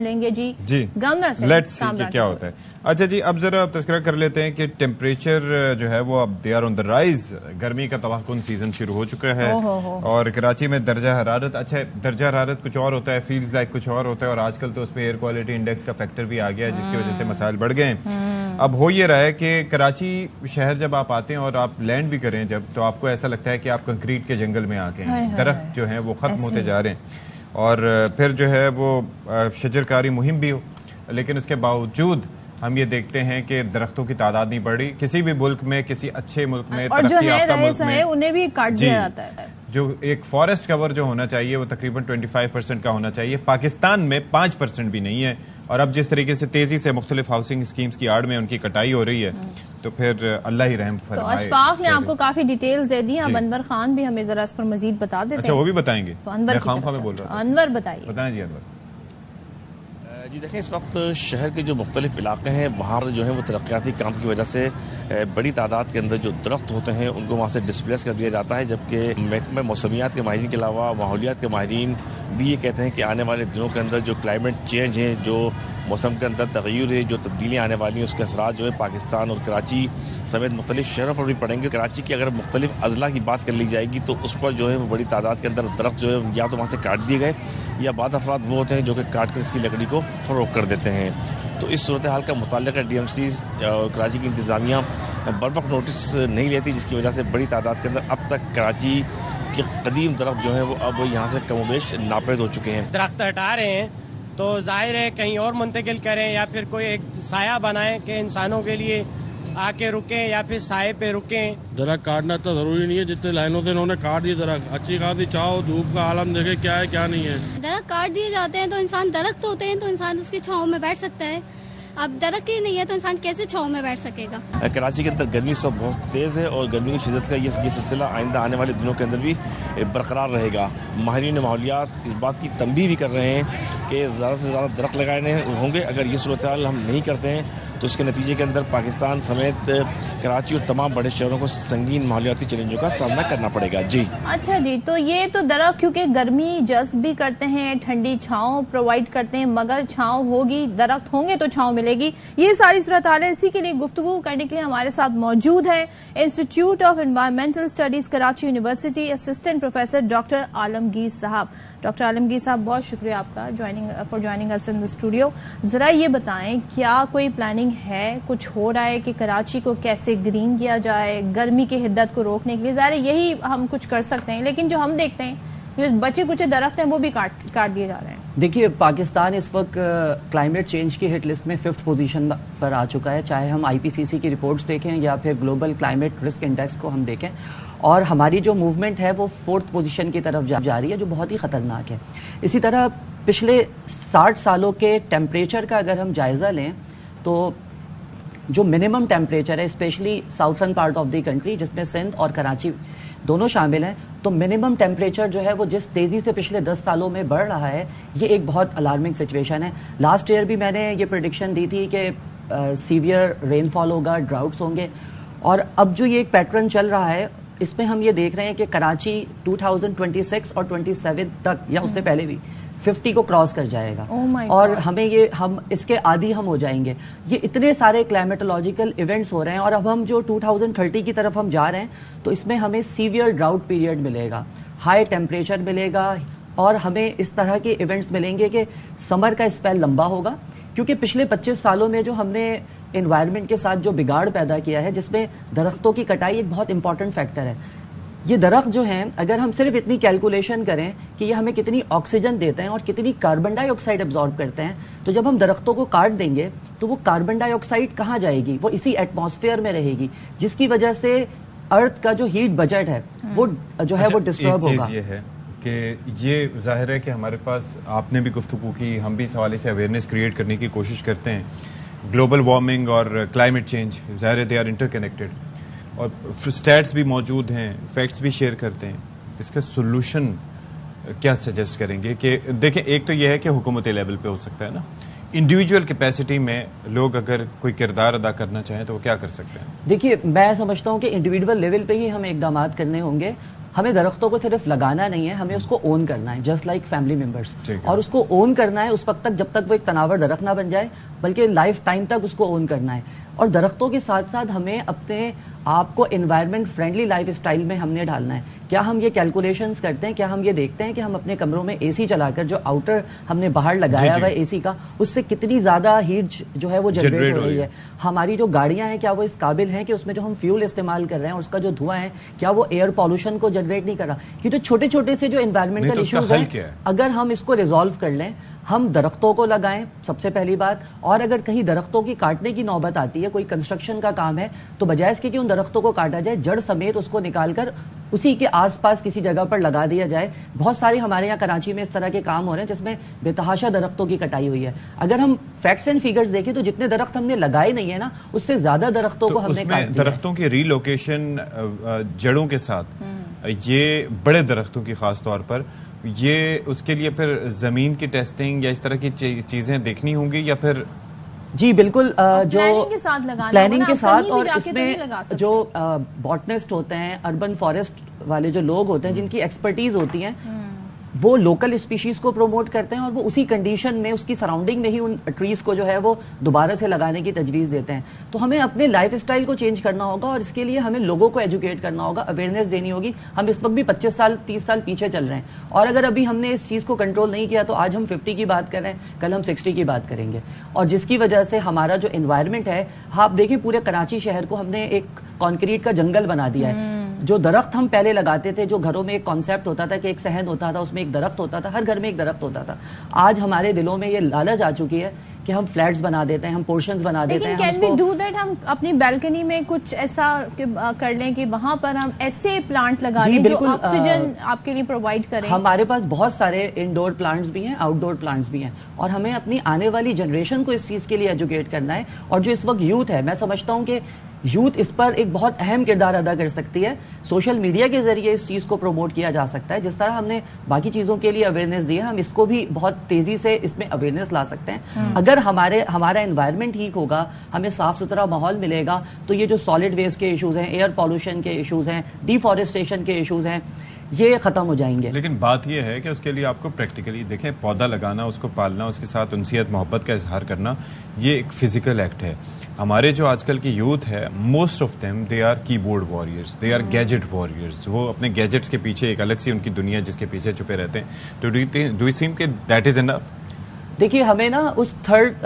لیں گے جی گورنر سے لیٹس سی کہ کیا ہوتا ہے. اچھا جی, اب ذرا تذکرہ کر لیتے ہیں کہ ٹیمپریچر جو ہے وہ اب they are on the rise. گرمی کا تباہ کن سیزن شروع ہو چکا ہے اور کراچی میں درجہ حرارت, اچھا درجہ حرارت کچھ اور ہوتا ہے, فیلز لائک کچھ اور ہوتا ہے, اور آج کل تو اس پہ ایئر کوالٹی انڈیکس کا فیکٹر بھی آ گیا ہے جس کی وجہ سے مسائل بڑھ گئے ہیں. اب ہو یہ رہا ہے کہ کراچی شہر جب آپ آتے ہیں اور آپ لینڈ بھی کریں جب, تو آپ کو ایسا لگتا ہے کہ آپ کنکریٹ کے جنگل میں آ گئے ہیں. درخت جو ہیں وہ ختم ہوتے جا رہے ہیں اور پھر جو ہے وہ شجر کاری مہم بھی ہو, لیکن اس کے باوجود ہم یہ دیکھتے ہیں کہ درختوں کی تعداد نہیں بڑھ رہی. کسی بھی ملک میں, کسی اچھے ملک میں, ترقی یافتہ ملک میں انہیں بھی کاٹ دیا جاتا ہے. جو ایک فارسٹ کور جو ہونا چاہیے وہ تقریباً 25% کا ہونا چاہیے. پاکستان میں 5% بھی نہیں ہے, اور اب جس طریقے سے تیزی سے مختلف ہاؤسنگ اسکیمز کی آڑ میں ان کی کٹائی ہو رہی ہے تو پھر اللہ ہی رحم فرمائے. تو اشفاق نے آپ کو کافی ڈیٹیلز دے دی, اب انور خان بھی ہمیں ذرا اس پر مزید بتا دیتے ہیں. اچھا وہ بھی بتائیں گے, تو انور خام خواہ میں بول رہا تھا. انور بتائیے. بتائیں جی انور. جی دیکھیں, اس وقت شہر کے جو مختلف علاقے ہیں وہاں جو ہیں وہ ترقیاتی کام کی وجہ سے بڑی تعداد کے اندر جو درخت ہوتے ہیں ان کو وہاں سے ڈسپلیس کر دیا جاتا ہے, جبکہ محکمہ موسمیات کے ماہرین کے علاوہ ماحولیات کے ماہرین بھی یہ کہتے ہیں کہ آنے والے دنوں کے اندر جو کلائمیٹ چینج ہے, جو موسم کے اندر تغیر ہے, جو تبدیلیاں آنے والی ہیں, اس کے اثرات جو ہے پاکستان اور کراچی سمیت مختلف شہروں پر بھی پڑیں گے. کراچی کی اگر مختلف اضلاع کی بات کر لی جائے گی تو اس پر جو ہے وہ بڑی تعداد کے اندر درخت جو ہے یا تو وہاں سے کاٹ دیے گئے, یا بعض افراد وہ ہوتے ہیں جو کہ کاٹ کر اس کی لکڑی کو فروخت کر دیتے ہیں. تو اس صورتحال کا متعلقہ ڈی ایم سیز اور کراچی کی انتظامیہ بروقت نوٹس نہیں لیتی, جس کی وجہ سے بڑی تعداد کے اندر اب تک کراچی کے قدیم درخت جو ہیں وہ اب یہاں سے کم و بیش ناپید ہو چکے ہیں. درخت ہٹا رہے ہیں تو ظاہر ہے کہیں اور منتقل کریں یا پھر کوئی ایک سایہ بنائیں کہ انسانوں کے لیے آ کے رکیں یا پھر سائے پہ رکیں. درخت کاٹنا تو ضروری نہیں ہے, جتنے لائنوں سے انہوں نے کاٹ دیے درخت. اچھی خاصی چھاؤ دھوپ کا عالم دیکھے کیا ہے کیا نہیں ہے. درخت کاٹ دیے جاتے ہیں تو انسان, درخت ہوتے ہیں تو انسان اس کی چھاؤں میں بیٹھ سکتا ہے. اب درخت ہی نہیں ہے تو انسان کیسے چھاؤں میں بیٹھ سکے گا. کراچی کے اندر گرمی سب بہت تیز ہے اور گرمی کی شدت کا یہ سلسلہ آئندہ آنے والے دنوں کے اندر بھی برقرار رہے گا. ماہرین ماحولیات اس بات کی تنبیہ بھی کر رہے ہیں کہ زیادہ سے زیادہ درخت لگانے ہوں گے. اگر یہ صورتحال ہم نہیں کرتے ہیں تو اس کے نتیجے کے اندر پاکستان سمیت کراچی اور تمام بڑے شہروں کو سنگین ماحولیاتی چیلنجوں کا سامنا کرنا پڑے گا. جی اچھا جی, تو یہ تو درخت کیونکہ گرمی جذب بھی کرتے ہیں, ٹھنڈی چھاؤں پرووائڈ کرتے ہیں, مگر چھاؤں ہوگی, درخت ہوں گے تو چھاؤں ملے گی. یہ ساری صورتحال ہے. اسی کے لیے گفتگو کرنے کے لیے ہمارے ساتھ موجود ہیں institute of environmental studies Karachi university assistant professor doctor Alamgir sahab. Doctor Alamgir sahab بہت شکریہ آپ کا فار جوائننگ اس ان دی اسٹوڈیو. ذرا یہ بتائیں, کیا کوئی پلاننگ ہے, کچھ ہو رہا ہے کہ کراچی کو کیسے گرین کیا جائے گرمی کی حدت کو روکنے کے لیے؟ ظاہر یہی ہم کچھ کر سکتے ہیں, لیکن جو ہم دیکھتے ہیں جو بچے کچھ درخت ہیں وہ بھی کاٹ دیے جا رہے ہیں. دیکھیے, پاکستان اس وقت کلائمیٹ چینج کی ہٹ لسٹ میں 5th پوزیشن پر آ چکا ہے, چاہے ہم IPCC کی رپورٹس دیکھیں یا پھر گلوبل کلائمیٹ رسک انڈیکس کو ہم دیکھیں, اور ہماری جو موومنٹ ہے وہ 4th پوزیشن کی طرف جا رہی ہے, جو بہت ہی خطرناک ہے. اسی طرح پچھلے 60 سالوں کے ٹیمپریچر کا اگر ہم جائزہ لیں تو جو منیمم ٹیمپریچر ہے specially southern part of the country جس میں سندھ اور کراچی دونوں شامل ہیں, تو منیمم ٹیمپریچر جو ہے وہ جس تیزی سے پچھلے 10 سالوں میں بڑھ رہا ہے یہ ایک بہت الارمنگ سچویشن ہے. لاسٹ ایئر بھی میں نے یہ پریڈکشن دی تھی کہ سیویئر رین فال ہوگا, ڈراؤٹس ہوں گے, اور اب جو یہ ایک پیٹرن چل رہا ہے اس میں ہم یہ دیکھ رہے ہیں کہ کراچی 2026 اور 27 تک یا اس سے پہلے بھی 50 کو کراس کر جائے گا, اور ہم اس کے عادی ہم ہو جائیں گے. یہ اتنے سارے کلائمیٹولوجیکل ایونٹس ہو رہے ہیں, اور اب ہم جو 2030 کی طرف ہم جا رہے ہیں تو اس میں ہمیں سیویئر ڈراؤٹ پیریڈ ملے گا, ہائی ٹیمپریچر ملے گا, اور ہمیں اس طرح کے ایونٹس ملیں گے کہ سمر کا اسپیل لمبا ہوگا. کیونکہ پچھلے 25 سالوں میں جو ہم نے انوائرمنٹ کے ساتھ جو بگاڑ پیدا کیا ہے, جس میں درختوں کی کٹائی ایک بہت امپورٹنٹ فیکٹر ہے. یہ درخت جو ہیں اگر ہم صرف اتنی کیلکولیشن کریں کہ یہ ہمیں کتنی آکسیجن دیتے ہیں اور کتنی کاربن ڈائی آکسائڈ ایبزارب کرتے ہیں, تو جب ہم درختوں کو کاٹ دیں گے تو وہ کاربن ڈائی آکسائڈ کہاں جائے گی, وہ اسی ایٹماسفیئر میں رہے گی, جس کی وجہ سے ارتھ کا جو ہیٹ بجٹ ہے وہ جو ہے وہ ڈسٹرب ہوگا. یہ ہے کہ یہ ظاہر ہے کہ ہمارے پاس, آپ نے بھی گفتگو کی, ہم بھی اس حوالے سے اویئرنیس کریٹ کرنے کی کوشش کرتے ہیں. گلوبل وارمنگ اور کلائمیٹ چینج ظاہر ہے دے آر انٹر کنیکٹڈ, اور اسٹیٹس بھی موجود ہیں, فیکٹس بھی شیئر کرتے ہیں. اس کا سولوشن کیا سجیسٹ کریں گے؟ کہ دیکھیں, ایک تو یہ ہے کہ حکومتی لیول پہ ہو سکتا ہے نا, انڈیویجول کیپیسٹی میں لوگ اگر کوئی کردار ادا کرنا چاہیں تو وہ کیا کر سکتے ہیں؟ دیکھیے, میں سمجھتا ہوں کہ انڈیویجول لیول پہ ہی ہمیں اقدامات کرنے ہوں گے, ہمیں درختوں کو صرف لگانا نہیں ہے, ہمیں اس کو اون کرنا ہے, جسٹ لائک فیملی ممبرس. اور اس کو اون کرنا ہے اس وقت تک جب تک وہ ایک تناور درخت نہ بن جائے, بلکہ لائف ٹائم تک اس کو اون کرنا ہے. اور درختوں کے ساتھ ساتھ ہمیں اپنے آپ کو انوائرمنٹ فرینڈلی لائف اسٹائل میں ہم نے ڈالنا ہے. کیا ہم یہ کیلکولیشنز کرتے ہیں, کیا ہم یہ دیکھتے ہیں کہ ہم اپنے کمروں میں اے سی چلا کر, جو آؤٹر ہم نے باہر لگایا ہوا ہے اے سی کا, اس سے کتنی زیادہ ہیٹ جو ہے وہ جنریٹ ہو رہی ہے. ہماری جو گاڑیاں ہیں کیا وہ اس قابل ہیں کہ اس میں جو ہم فیول استعمال کر رہے ہیں اس کا جو دھواں ہے کیا وہ ایئر پالوشن کو جنریٹ نہیں کر رہا. یہ جو چھوٹے چھوٹے سے جو انوائرمنٹل ایشوز ہیں, اگر ہم اس کو ریزالو کر لیں, ہم درختوں کو لگائیں سب سے پہلی بات. اور اگر کہیں درختوں کی کاٹنے کی نوبت آتی ہے, کوئی کنسٹرکشن کا کام ہے, تو بجائے اس کے کہ ان درختوں کو کاٹا جائے, جڑ سمیت اس کو نکال کر اسی کے آس پاس کسی جگہ پر لگا دیا جائے. بہت سارے ہمارے یہاں کراچی میں اس طرح کے کام ہو رہے ہیں جس میں بے تحاشا درختوں کی کٹائی ہوئی ہے. اگر ہم فیکٹس اینڈ فیگرز دیکھیں تو جتنے درخت ہم نے لگائے نہیں ہے نا, اس سے زیادہ درختوں کو ہم نے کاٹ دیا. درختوں کی ری لوکیشن جڑوں کے ساتھ, یہ بڑے درختوں کی خاص طور پر, یہ اس کے لیے پھر زمین کی ٹیسٹنگ یا اس طرح کی چیزیں دیکھنی ہوں گی یا پھر؟ جی بالکل, جو پلاننگ کے ساتھ, اور اس میں جو باٹنسٹ ہوتے ہیں, اربن فارسٹ والے جو لوگ ہوتے ہیں جن کی ایکسپرٹیز ہوتی ہیں, وہ لوکل اسپیشیز کو پروموٹ کرتے ہیں اور وہ اسی کنڈیشن میں اس کی سراؤنڈنگ میں ہی ان ٹریز کو جو ہے وہ دوبارہ سے لگانے کی تجویز دیتے ہیں. تو ہمیں اپنے لائف اسٹائل کو چینج کرنا ہوگا اور اس کے لیے ہمیں لوگوں کو ایجوکیٹ کرنا ہوگا, اویئرنیس دینی ہوگی. ہم اس وقت بھی 25 سال 30 سال پیچھے چل رہے ہیں, اور اگر ابھی ہم نے اس چیز کو کنٹرول نہیں کیا تو آج ہم 50 کی بات کر رہے ہیں, کل ہم 60 کی بات کریں گے. اور جس کی وجہ سے ہمارا جو انوائرمنٹ ہے, آپ دیکھیں پورے کراچی شہر کو ہم نے ایک کانکریٹ کا جنگل بنا دیا ہے. جو درخت ہم پہلے لگاتے تھے, جو گھروں میں ایک کانسیپٹ ہوتا تھا کہ ایک صحن ہوتا تھا, اس میں ایک درخت ہوتا تھا, ہر گھر میں ایک درخت ہوتا تھا, آج ہمارے دلوں میں یہ لالچ آ چکی ہے کہ ہم فلیٹس بنا دیتے ہیں, ہم پورشنز بنا دیتے ہیں. لیکن کین وی ڈو دیٹ, ہم اپنی بیلکنی میں کچھ ایسا کر لیں کہ وہاں پر ہم ایسے پلانٹ لگا دیں جو آکسیجن آپ کے لیے پرووائڈ کریں. ہمارے پاس بہت سارے انڈور پلانٹس بھی ہیں, آؤٹ ڈور پلانٹس بھی ہیں, اور ہمیں اپنی آنے والی جنریشن کو اس چیز کے لیے ایجوکیٹ کرنا ہے. اور جو اس وقت یوتھ ہے, میں سمجھتا ہوں کہ یوتھ اس پر ایک بہت اہم کردار ادا کر سکتی ہے. سوشل میڈیا کے ذریعے اس چیز کو پروموٹ کیا جا سکتا ہے. جس طرح ہم نے باقی چیزوں کے لیے اویئرنیس دی ہے, ہم اس کو بھی بہت تیزی سے اس میں اویئرنیس لا سکتے ہیں. اگر ہمارا انوائرمنٹ ٹھیک ہوگا, ہمیں صاف ستھرا ماحول ملے گا, تو یہ جو سالڈ ویسٹ کے ایشوز ہیں, ایئر پالوشن کے ایشوز ہیں, ڈیفارسٹیشن کے ایشوز ہیں, یہ ختم ہو جائیں گے. لیکن بات یہ ہے کہ اس کے لیے آپ کو پریکٹیکلی دیکھیں, پودا لگانا, اس کو پالنا, اس کے ساتھ انسیت محبت کا اظہار کرنا, یہ ایک فزیکل ایکٹ ہے. ہمارے جو آج کل کی یوتھ ہے, most of them they are keyboard warriors, they are gadget warriors. وہ اپنے گیجٹس کے پیچھے ایک الگ سی ان کی دنیا جس کے پیچھے چھپے رہتے ہیں. تو ڈو یو تھنک کہ دیٹ از انف؟ دیکھیے, ہمیں نا اس تھرڈ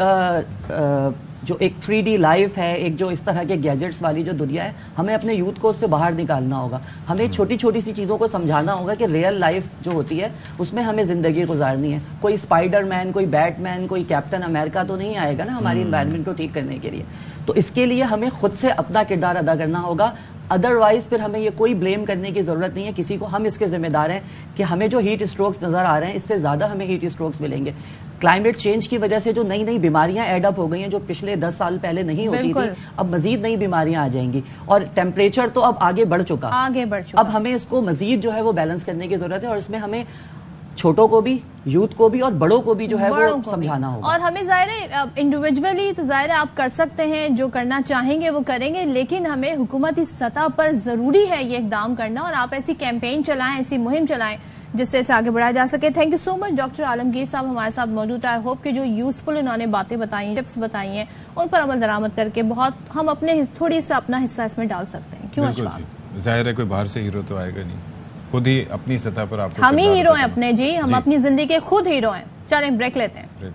جو ایک 3D لائف ہے, ایک جو اس طرح کے گیجٹس والی جو دنیا ہے, ہمیں اپنے یوتھ کو اس سے باہر نکالنا ہوگا. ہمیں چھوٹی چھوٹی سی چیزوں کو سمجھانا ہوگا کہ ریئل لائف جو ہوتی ہے اس میں ہمیں زندگی گزارنی ہے. کوئی اسپائڈر مین, کوئی بیٹ مین, کوئی کیپٹن امریکہ تو نہیں آئے گا نا ہماری انوائرمنٹ کو ٹھیک کرنے کے لیے. تو اس کے لیے ہمیں خود سے اپنا کردار ادا کرنا ہوگا. ادروائز پھر ہمیں یہ کوئی بلیم کرنے کی ضرورت نہیں ہے کسی کو. ہم اس کے ذمہ دار ہیں کہ ہمیں جو ہیٹ اسٹروکس نظر آ رہے ہیں, اس سے زیادہ ہمیں ہیٹ اسٹروکس ملیں گے. کلائمیٹ چینج کی وجہ سے جو نئی نئی بیماریاں ایڈ اپ ہو گئی ہیں, جو پچھلے 10 سال پہلے نہیں ہوتی تھی, اب مزید نئی بیماریاں آ جائیں گی. اور ٹیمپریچر تو اب آگے بڑھ چکا. اب ہمیں اس کو مزید جو ہے وہ بیلنس کرنے کی ضرورت ہے, اور اس میں ہمیں چھوٹوں کو بھی, یوتھ کو بھی, اور بڑوں کو بھی جو ہے وہ سمجھانا ہوگا. اور ہمیں ظاہر ہے انڈیویجولی تو ظاہر ہے آپ کر سکتے ہیں, جو کرنا چاہیں گے وہ کریں گے, لیکن ہمیں حکومتی سطح پر ضروری ہے یہ اقدام کرنا, اور آپ ایسی کیمپین چلائیں, ایسی مہم چلائیں جس سے اسے آگے بڑھایا جا سکے. Thank you so much doctor Alamgir sahab ہمارے ساتھ موجود ہے. آئی ہوپ کہ جو یوزفل انہوں نے باتیں بتائی, ٹپس بتائی ہیں, ان پر عمل درآمد کر کے بہت ہم اپنے تھوڑی سا اپنا حصہ اس میں ڈال سکتے ہیں. کیوں اشفاق؟ ظاہر ہے کوئی باہر سے ہیرو تو آئے گا نہیں, خود ہی اپنی سطح پر آپ کو ہم ہی ہیرو ہیں اپنے. جی, ہم اپنی زندگی کے خود ہیرو ہیں. چلیں بریک لیتے ہیں.